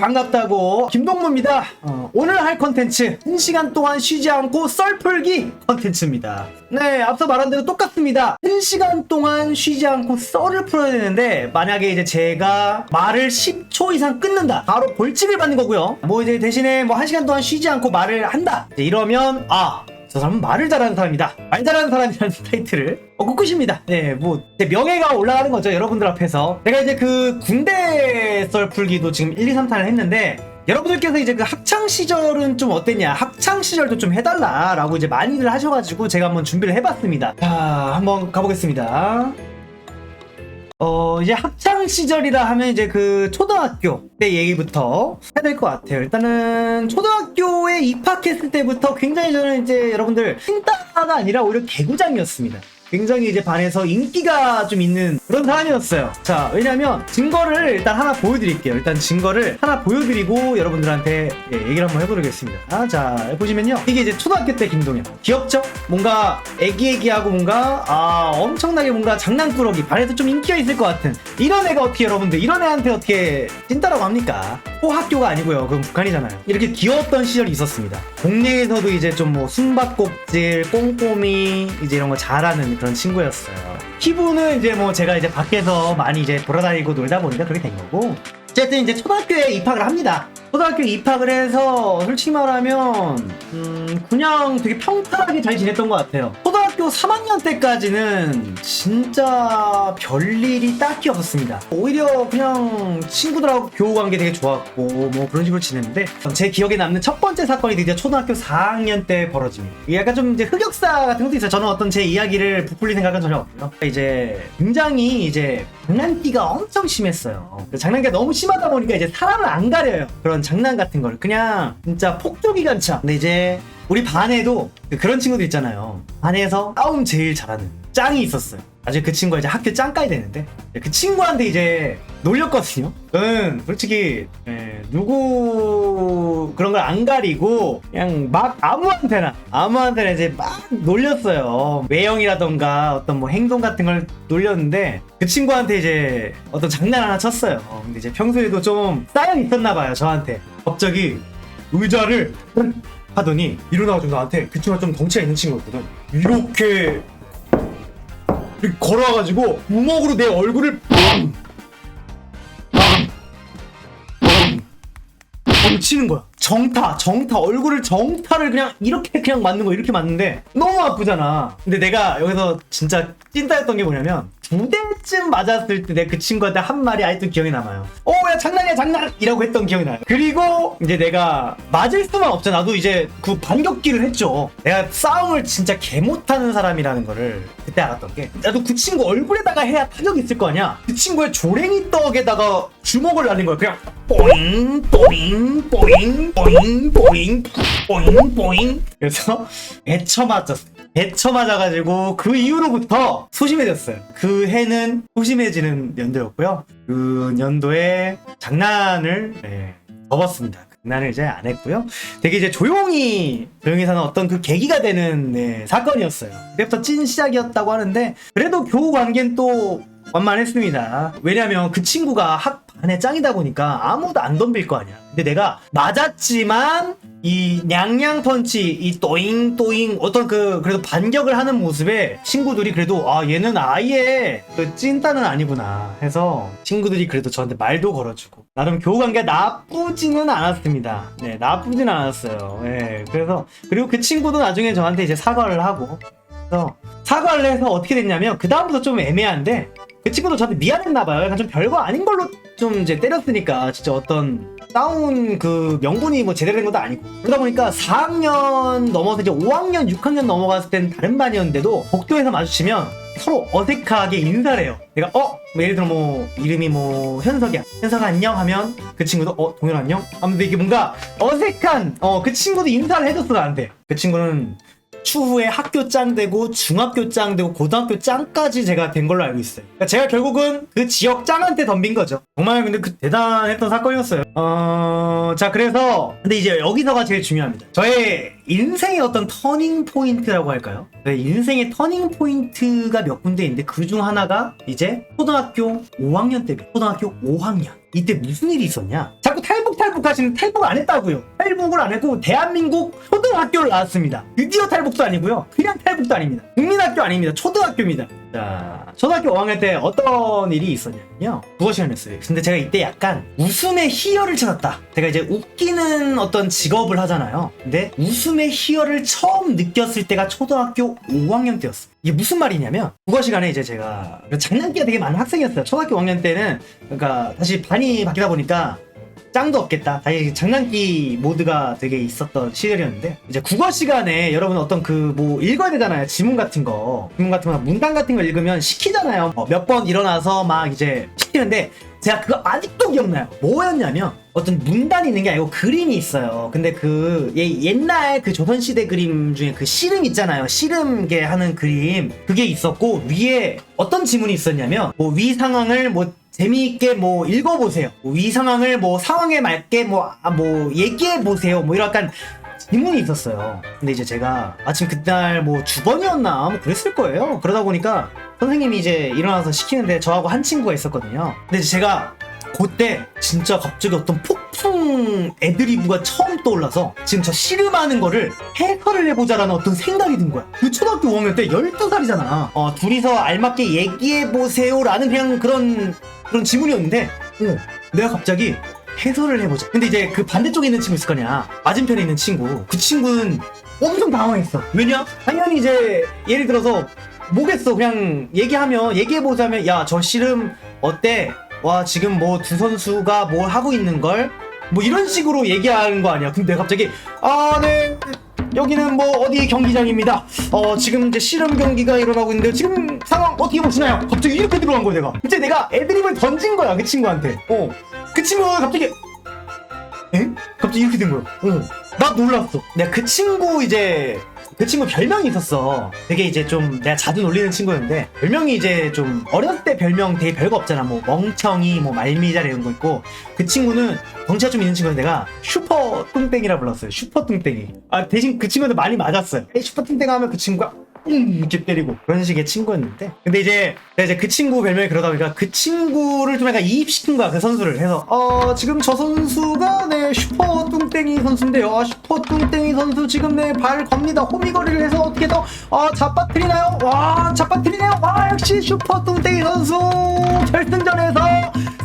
반갑다고. 김동무입니다. 오늘 할 컨텐츠 1시간 동안 쉬지 않고 썰풀기 컨텐츠입니다. 네, 앞서 말한 대로 똑같습니다. 1시간 동안 쉬지 않고 썰을 풀어야 되는데, 만약에 이제 제가 말을 10초 이상 끊는다, 바로 벌칙을 받는 거고요. 뭐 이제 대신에 뭐 1시간 동안 쉬지 않고 말을 한다, 이제 이러면 저 사람은 말을 잘하는 사람이다, 말 잘하는 사람이라는 타이틀을 얻고 끝입니다. 네, 뭐 제 명예가 올라가는 거죠, 여러분들 앞에서. 제가 이제 그 군대 썰풀기도 지금 1, 2, 3탄을 했는데, 여러분들께서 이제 그 학창 시절은 좀 어땠냐, 학창 시절도 좀 해달라 라고 이제 많이들 하셔가지고 제가 한번 준비를 해봤습니다. 자, 한번 가보겠습니다. 이제 학창 시절이라 하면 이제 그 초등학교 때 얘기부터 해야 될 것 같아요. 일단은 초등학교에 입학했을 때부터 굉장히 저는 이제 여러분들 찐따가 아니라 오히려 개구장이었습니다. 굉장히 이제 반에서 인기가 좀 있는 그런 사람이었어요. 자, 왜냐면 증거를 일단 하나 보여드릴게요. 일단 증거를 하나 보여드리고 여러분들한테 얘기를 한번 해보겠습니다. 자, 보시면요, 이게 이제 초등학교 때 김동현. 귀엽죠? 뭔가 애기애기하고 뭔가 엄청나게 뭔가 장난꾸러기, 반에서 좀 인기가 있을 것 같은 이런 애가 어떻게, 여러분들 이런 애한테 어떻게 찐따라고 합니까? 호학교가 아니고요, 그건 북한이잖아요. 이렇게 귀여웠던 시절이 있었습니다. 동네에서도 이제 좀 뭐 숨바꼭질, 꼼꼼히 이제 이런 거 잘하는 그런 친구였어요. 피부는 이제 뭐 제가 이제 밖에서 많이 이제 돌아다니고 놀다 보니까 그렇게 된 거고, 어쨌든 이제 초등학교에 입학을 합니다. 초등학교에 입학을 해서 솔직히 말하면 그냥 되게 평탄하게 잘 지냈던 것 같아요. 초등학교 3학년 때까지는 진짜 별일이 딱히 없었습니다. 오히려 그냥 친구들하고 교우관계 되게 좋았고 뭐 그런 식으로 지냈는데, 제 기억에 남는 첫 번째 사건이 드디어 초등학교 4학년 때 벌어집니다. 이게 약간 좀 이제 흑역사 같은 것도 있어요. 저는 어떤 제 이야기를 부풀릴 생각은 전혀 없고요. 이제 굉장히 이제 장난기가 엄청 심했어요. 장난기가 너무 심하다 보니까 이제 사람을 안 가려요. 그런 장난 같은 걸 그냥 진짜 폭조기관차. 근데 이제 우리 반에도 그런 친구들 있잖아요. 반에서 싸움 제일 잘하는 짱이 있었어요. 나중에 그 친구가 이제 학교 짱까지 되는데, 그 친구한테 이제 놀렸거든요. 저는 솔직히 누구 그런 걸 안 가리고 그냥 막 아무한테나 이제 막 놀렸어요. 외형이라던가 어떤 뭐 행동 같은 걸 놀렸는데, 그 친구한테 이제 어떤 장난 하나 쳤어요. 근데 이제 평소에도 좀 쌓여 있었나 봐요, 저한테. 갑자기 의자를 하더니 일어나가지고 나한테, 그 친구가 좀 덩치가 있는 친구였거든, 이렇게 걸어와가지고 우먹으로 내 얼굴을 치는 거야. 정타 얼굴을 정타를 그냥 이렇게 그냥 맞는 거, 이렇게 맞는데 너무 아프잖아. 근데 내가 여기서 진짜 찐따였던 게 뭐냐면, 2대쯤 맞았을 때 내가 그 친구한테 한 말이 아직도 기억이 남아요. 야 장난이야 장난! 이라고 했던 기억이 나요. 그리고 이제 내가 맞을 수만 없잖아. 나도 이제 그 반격기를 했죠. 내가 싸움을 진짜 개 못하는 사람이라는 거를 그때 알았던 게, 나도 그 친구 얼굴에다가 해야 타격이 있을 거 아니야. 그 친구의 조랭이 떡에다가 주먹을 날린 거야. 그냥 뽀잉 뽀잉 뽀잉 뽀잉 뽀잉 뽀잉 뽀잉. 그래서 배쳐 맞아가지고 그 이후로부터 소심해졌어요. 그 해는 소심해지는 연도였고요. 그 연도에 장난을 접었습니다. 장난을 이제 안 했고요. 되게 이제 조용히 사는 어떤 그 계기가 되는 사건이었어요. 그때부터 찐 시작이었다고 하는데, 그래도 교우 관계는 또 완만했습니다. 왜냐면 그 친구가 학반에 짱이다 보니까 아무도 안 덤빌 거 아니야. 근데 내가 맞았지만 이 냥냥 펀치, 이 또잉 어떤 그래도 반격을 하는 모습에 친구들이 그래도 얘는 아예 그 찐따는 아니구나 해서 친구들이 그래도 저한테 말도 걸어주고, 나름 교우관계가 나쁘지는 않았습니다. 네, 나쁘진 않았어요. 네, 그리고 그 친구도 나중에 저한테 이제 사과를 하고, 그래서 사과를 해서 어떻게 됐냐면, 그 다음부터 좀 애매한데, 그 친구도 저한테 미안했나봐요. 약간 좀 별거 아닌 걸로 좀 이제 때렸으니까, 진짜 어떤 싸운 그 명분이 뭐 제대로 된 것도 아니고, 그러다 보니까 4학년 넘어서 이제 5학년, 6학년 넘어갔을 땐 다른 반이었는데도 복도에서 마주치면 서로 어색하게 인사를 해요. 내가 뭐 예를 들어 뭐 이름이 뭐 현석이야, 현석아 안녕 하면 그 친구도 동현 안녕? 아무튼 이게 뭔가 어색한 그 친구도 인사를 해줬어 나한테. 그 친구는 추후에 학교 짱 되고 중학교 짱 되고 고등학교 짱까지 제가 된 걸로 알고 있어요. 그러니까 제가 결국은 그 지역 짱한테 덤빈 거죠. 정말 근데 그 대단했던 사건이었어요. 자, 그래서 근데 이제 여기서가 제일 중요합니다. 저의 인생의 어떤 터닝 포인트라고 할까요? 네, 인생의 터닝 포인트가 몇 군데 있는데, 그 중 하나가 이제 초등학교 5학년 때입니다. 초등학교 5학년. 이때 무슨 일이 있었냐? 자꾸 탈북하시는 탈북 안 했다고요. 탈북을 안 했고 대한민국 초등학교를 나왔습니다. 드디어 탈북도 아니고요. 그냥 탈북도 아닙니다. 국민학교 아닙니다. 초등학교입니다. 자, 초등학교 5학년 때 어떤 일이 있었냐면요. 국어 시간이었어요. 근데 제가 이때 약간 웃음의 희열을 찾았다. 제가 이제 웃기는 어떤 직업을 하잖아요. 근데 웃음의 희열을 처음 느꼈을 때가 초등학교 5학년 때였어요. 이게 무슨 말이냐면 국어 시간에 이제 제가 장난기가 되게 많은 학생이었어요. 초등학교 5학년 때는 그러니까 다시 반이 바뀌다 보니까 짱도 없겠다. 다시 장난기 모드가 되게 있었던 시절이었는데 이제 국어 시간에 여러분 어떤 그 뭐 읽어야 되잖아요. 지문 같은 거 문단 같은 거 읽으면 시키잖아요. 몇 번 일어나서 막 이제 시키는데 제가 그거 아직도 기억나요. 뭐였냐면 어떤 문단이 있는 게 아니고 그림이 있어요. 근데 그 옛날 그 조선시대 그림 중에 그 씨름 있잖아요. 씨름게 하는 그림 그게 있었고 위에 어떤 지문이 있었냐면 뭐 위 상황을 뭐 재미있게 뭐 읽어보세요. 위 상황을 뭐 상황에 맞게 뭐 얘기해보세요. 뭐 이런 약간 지문이 있었어요. 근데 이제 제가 마침 그날 뭐 주번이었나 뭐 그랬을 거예요. 그러다 보니까 선생님이 이제 일어나서 시키는데 저하고 한 친구가 있었거든요. 근데 제가 그때 진짜 갑자기 어떤 폭풍 애드리브가 처음 떠올라서 지금 저 씨름하는 거를 해설을 해보자라는 어떤 생각이 든 거야. 그 초등학교 5학년 때 12살이잖아. 둘이서 알맞게 얘기해보세요 라는 그냥 그런 지문이었는데 내가 갑자기 해설을 해보자. 근데 이제 그 반대쪽에 있는 친구 있을 거냐, 맞은편에 있는 친구, 그 친구는 엄청 당황했어. 왜냐? 당연히 이제 예를 들어서 뭐겠어, 그냥 얘기해보자면 야 저 씨름 어때? 와 지금 뭐 두 선수가 뭘 하고 있는걸? 뭐 이런 식으로 얘기하는 거 아니야. 근데 갑자기 네 여기는 뭐 어디 경기장입니다. 지금 이제 씨름 경기가 일어나고 있는데 지금 상황 어떻게 보시나요? 갑자기 이렇게 들어간 거야 내가. 이제 내가 애드립을 던진 거야 그 친구한테. 그 친구가 갑자기 갑자기 이렇게 된 거야. 나 놀랐어. 내가 그 친구 별명이 있었어. 되게 이제 좀 내가 자주 놀리는 친구였는데 별명이 이제 좀 어렸을 때 별명 되게 별거 없잖아. 뭐 멍청이, 뭐 말미잘 이런 거 있고 그 친구는 덩치가 좀 있는 친구인데 내가 슈퍼 뚱땡이라 불렀어요. 슈퍼 뚱땡이. 대신 그 친구한테 많이 맞았어요. 슈퍼 뚱땡이 하면 그 친구가 이렇게 때리고 그런 식의 친구였는데 근데 이제 내가 이제 그 친구 별명이 그러다 보니까 그 친구를 좀 약간 이입시킨 거야. 그 선수를 해서 지금 저 선수가 슈퍼 뚱땡이 선수인데요. 슈퍼 뚱땡이 선수 지금 발 겁니다. 호미거리를 해서 어떻게 더 잡아뜨리나요? 잡아뜨리네요. 역시 슈퍼 뚱땡이 선수 결승전에서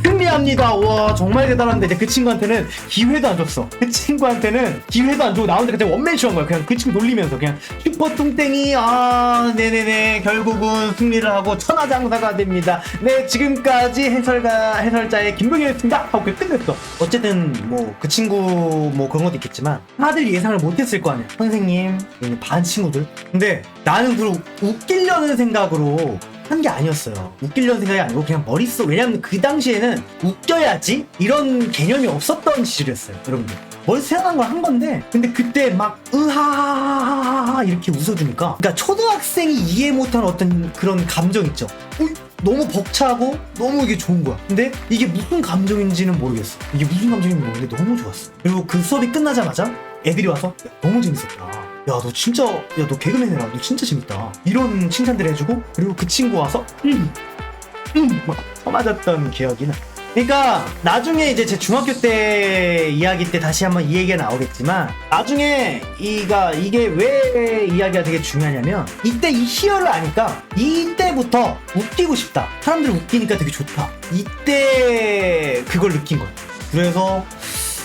승리합니다. 와 정말 대단한데 이제 그 친구한테는 기회도 안 줬어. 그 친구한테는 기회도 안 주고 나 혼자 그냥 원맨쇼한 거야. 그냥 그 친구 놀리면서 그냥 슈퍼 뚱땡이 네네네 결국은 승리를 하고 천하장사가 됩니다. 네 지금까지 해설자의 김동현이었습니다 하고 끝냈어. 어쨌든 뭐 그 친구 뭐 그런 것도 있겠지만 다들 예상을 못했을 거 아니야. 선생님 반 친구들. 근데 나는 그걸 웃기려는 생각으로 한 게 아니었어요. 웃기려는 생각이 아니고 그냥 머릿속, 왜냐면 그 당시에는 웃겨야지 이런 개념이 없었던 시절이었어요. 여러분들 머릿속 생각한 걸 한 건데 근데 그때 막 으하하하하 이렇게 웃어주니까 그러니까 초등학생이 이해 못한 어떤 그런 감정 있죠. 너무 벅차고 너무 이게 좋은 거야. 근데 이게 무슨 감정인지는 모르겠어. 이게 무슨 감정인지 모르겠는데 너무 좋았어. 그리고 그 수업이 끝나자마자 애들이 와서 너무 재밌었다. 야 너 진짜 너 개그맨 해라. 너 진짜 재밌다. 이런 칭찬들 해주고 그리고 그 친구 와서 막 쳐맞았던 기억이 나. 그러니까 나중에 이제 제 중학교 때 이야기 때 다시 한번 이 얘기가 나오겠지만 나중에 이게 왜 이야기가 되게 중요하냐면 이때 이 희열을 아니까 이때부터 웃기고 싶다. 사람들 웃기니까 되게 좋다. 이때 그걸 느낀 거야. 그래서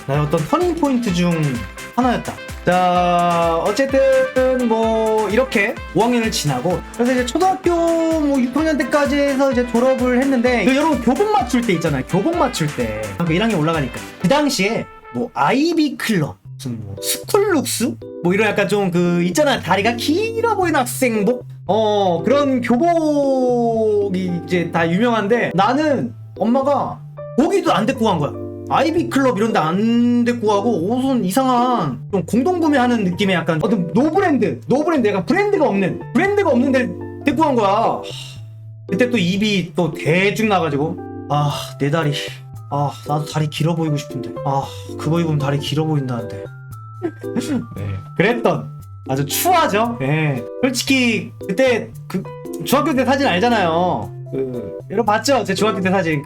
나의 어떤 터닝 포인트 중 하나였다. 자 어쨌든 뭐 이렇게 5학년을 지나고 그래서 이제 초등학교 뭐 6학년 때까지 해서 이제 졸업을 했는데 여러분 교복 맞출 때 있잖아요. 교복 맞출 때 1학년 올라가니까 그 당시에 뭐 아이비 클럽 무슨 뭐 스쿨룩스 뭐 이런 약간 좀 그 있잖아 다리가 길어 보이는 학생복 그런 교복이 이제 다 유명한데 나는 엄마가 거기도 안 데리고 간 거야. 아이비 클럽 이런 데 안 데리고 가고 옷은 이상한 좀 공동구매하는 느낌의 약간 어떤 노브랜드 약간 브랜드가 없는 데 데리고 간 거야. 그때 또 입이 또 대충 나가지고 내 다리 나도 다리 길어 보이고 싶은데 그거 입으면 다리 길어 보인다는데 네, 그랬던 아주 추하죠. 네. 솔직히 그때 그 중학교 때 사진 알잖아요. 여러분 봤죠? 제 중학교 때 사진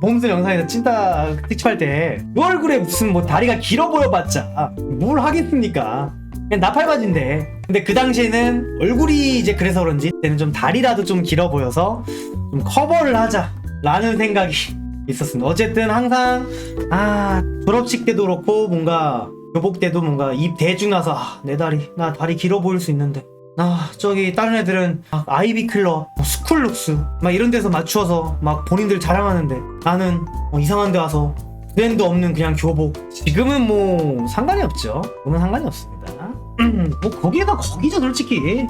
봄순 영상에서 찐따 특집할 때 이 얼굴에 무슨 뭐 다리가 길어 보여봤자 뭘 하겠습니까? 그냥 나팔바지인데. 근데 그 당시에는 얼굴이 이제 그래서 그런지 그때는 좀 다리라도 좀 길어 보여서 좀 커버를 하자라는 생각이 있었습니다. 어쨌든 항상 졸업식 때도 그렇고 뭔가 교복 때도 뭔가 입 대충 나서 나 다리 길어 보일 수 있는데 저기 다른 애들은 막 아이비 클럽, 스쿨룩스 막 이런 데서 맞추어서 막 본인들 자랑하는데 나는 이상한 데 와서 브랜드 없는 그냥 교복. 지금은 뭐 상관이 없죠. 지금은 상관이 없습니다. 뭐 거기에다 거기죠 솔직히.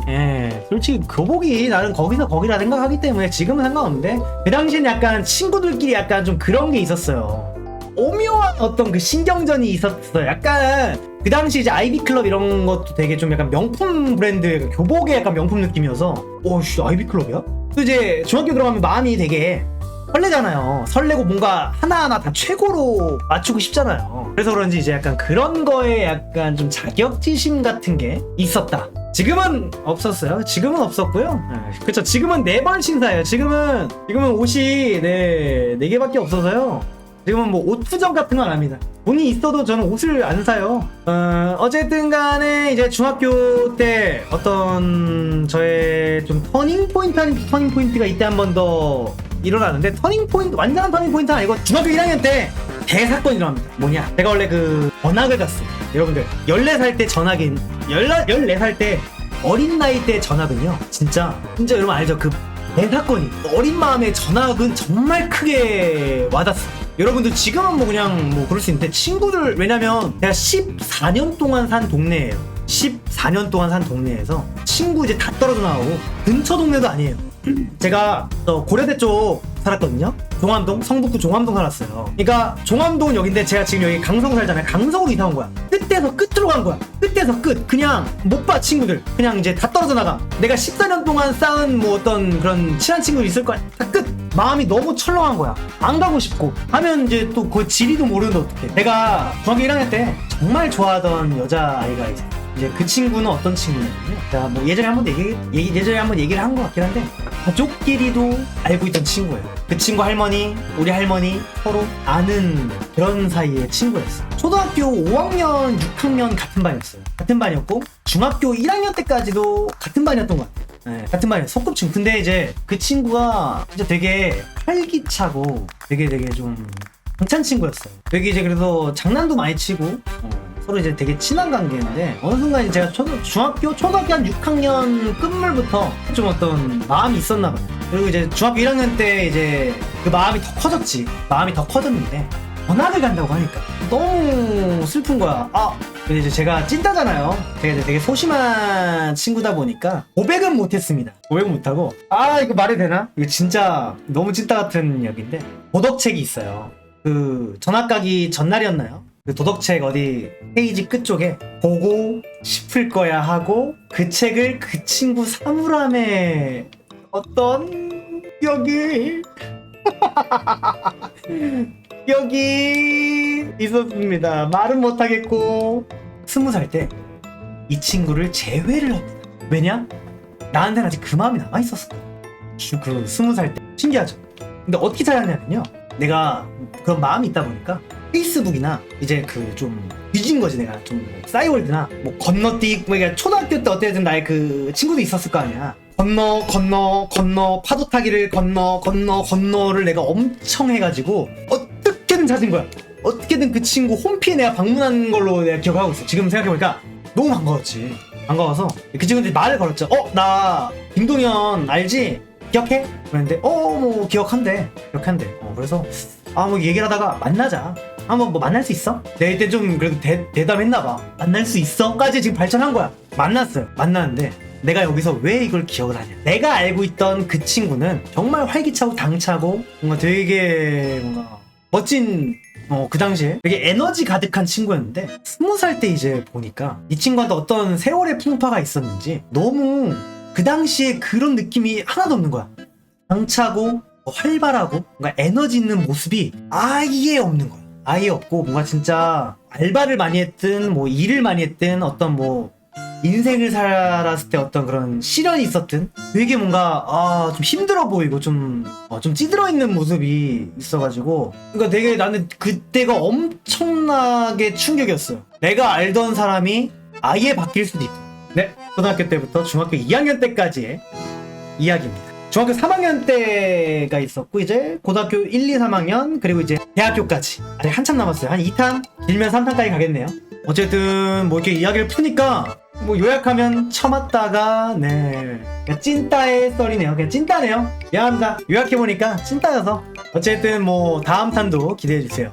솔직히 교복이 나는 거기서 거기라 생각하기 때문에 지금은 상관없는데 그 당시엔 약간 친구들끼리 약간 좀 그런 게 있었어요. 오묘한 어떤 그 신경전이 있었어요. 약간 그 당시 이제 아이비클럽 이런 것도 되게 좀 약간 명품 브랜드, 교복의 약간 명품 느낌이어서 오씨 아이비클럽이야? 또 이제 중학교 들어가면 마음이 되게 설레잖아요. 설레고 뭔가 하나하나 다 최고로 맞추고 싶잖아요. 그래서 그런지 이제 약간 그런 거에 약간 좀 자격지심 같은 게 있었다. 지금은 없었어요. 지금은 없었고요. 그쵸. 지금은 4벌 신사예요. 지금은 옷이 4개밖에 없어서요. 지금은 뭐 옷 투정 같은 건 안 합니다. 돈이 있어도 저는 옷을 안 사요. 어쨌든 간에 이제 중학교 때 어떤 저의 좀 터닝 포인트 아닌 터닝 포인트가 이때 한 번 더 일어나는데, 터닝 포인트, 완전한 터닝 포인트는 아니고 중학교 1학년 때 대사건이 일어납니다. 뭐냐? 제가 원래 그 전학을 갔어요. 여러분들 14살 때 전학인 14살 때 어린 나이 때 전학은요 진짜 여러분 알죠? 그 대사건이 어린 마음에 전학은 정말 크게 와닿습니다. 여러분들 지금은 뭐 그냥 뭐 그럴 수 있는데 친구들, 왜냐면 내가 14년 동안 산 동네예요. 14년 동안 산 동네에서 친구 이제 다 떨어져 나오고 근처 동네도 아니에요. 제가 고려대 쪽 살았거든요. 종암동, 성북구 종암동 살았어요. 그러니까 종암동은 여긴데 제가 지금 여기 강성 살잖아요. 강성으로 이사 온 거야. 끝에서 끝으로 간 거야. 끝에서 끝. 그냥 못 봐 친구들. 그냥 이제 다 떨어져 나가. 내가 14년 동안 쌓은 뭐 어떤 그런 친한 친구들 있을 거야. 다 끝. 마음이 너무 철렁한 거야. 안 가고 싶고 하면 이제 또 그 지리도 모르는데 어떡해. 내가 중학교 1학년 때 정말 좋아하던 여자아이가 이제 그 친구는 어떤 친구냐면요. 자, 뭐 예전에 한번 얘기를 한 것 같긴 한데 가족끼리도 알고 있던 친구예요. 그 친구 할머니, 우리 할머니 서로 아는 그런 사이의 친구였어요. 초등학교 5학년, 6학년 같은 반이었어요. 같은 반이었고 중학교 1학년 때까지도 같은 반이었던 것 같아요. 네, 같은 반이에요. 소꿉친구. 근데 이제 그 친구가 진짜 되게 활기차고 되게 좀 괜찮은 친구였어요. 되게 이제 그래서 장난도 많이 치고 서로 이제 되게 친한 관계인데 어느 순간 제가 초등학교 한 6학년 끝물부터 좀 어떤 마음이 있었나 봐요. 그리고 이제 중학교 1학년 때 이제 그 마음이 더 커졌지. 마음이 더 커졌는데 전학을 간다고 하니까 너무 슬픈 거야. 근데 이제 제가 찐따잖아요. 제가 이제 되게 소심한 친구다 보니까 고백은 못했습니다. 고백은 못하고 이거 말이 되나? 이거 진짜 너무 찐따 같은 이야기인데 도덕책이 있어요. 그 전학 가기 전날이었나요? 그 도덕책 어디 페이지 끝쪽에 보고 싶을 거야 하고 그 책을 그 친구 사물함에 어떤 기억이 여기 있었습니다. 말은 못하겠고 20살 때 이 친구를 재회를 합니다. 왜냐? 나한테는 아직 그 마음이 남아있었어. 그 20살 때 신기하죠? 근데 어떻게 찾았냐면요, 내가 그런 마음이 있다 보니까 페이스북이나 이제 그 좀 뒤진 거지. 내가 좀 싸이월드나 뭐 건너뛰기, 그러니까 초등학교 때 어쨌든 나의 그 친구도 있었을 거 아니야. 건너 파도 타기를 건너를 내가 엄청 해가지고 어떻게든 찾은 거야. 어떻게든 그 친구 홈피에 내가 방문한 걸로 내가 기억하고 있어. 지금 생각해보니까 너무 반가웠지. 반가워서 그 친구한테 말을 걸었죠. 나 김동현 알지? 기억해? 그랬는데 뭐 기억한대. 그래서 뭐 얘기를 하다가 만나자. 한번 뭐 만날 수 있어? 내가 이때 좀 그래도 대담했나봐. 만날 수 있어? 까지 지금 발전한 거야. 만났는데 내가 여기서 왜 이걸 기억을 하냐, 내가 알고 있던 그 친구는 정말 활기차고 당차고 뭔가 되게 뭔가 멋진 그 당시에 되게 에너지 가득한 친구였는데 20살 때 이제 보니까 이 친구한테 어떤 세월의 풍파가 있었는지 너무 그 당시에 그런 느낌이 하나도 없는 거야. 당차고 활발하고 뭔가 에너지 있는 모습이 아예 없는 거야. 아예 없고 뭔가 진짜 알바를 많이 했든 뭐 일을 많이 했든 어떤 뭐 인생을 살았을 때 어떤 그런 시련이 있었든 되게 뭔가 좀 힘들어 보이고 좀 찌들어 있는 모습이 있어가지고 그러니까 되게 나는 그때가 엄청나게 충격이었어요. 내가 알던 사람이 아예 바뀔 수도 있다. 네, 고등학교 때부터 중학교 2학년 때까지의 이야기입니다. 중학교 3학년 때가 있었고 이제 고등학교 1, 2, 3학년 그리고 이제 대학교까지 아직 한참 남았어요. 한 2탄 길면 3탄까지 가겠네요. 어쨌든 뭐 이렇게 이야기를 푸니까 뭐 요약하면 처맞다가 네 그냥 찐따의 썰이네요. 그냥 찐따네요. 미안합니다. 요약해보니까 찐따여서 어쨌든 뭐 다음 탄도 기대해주세요.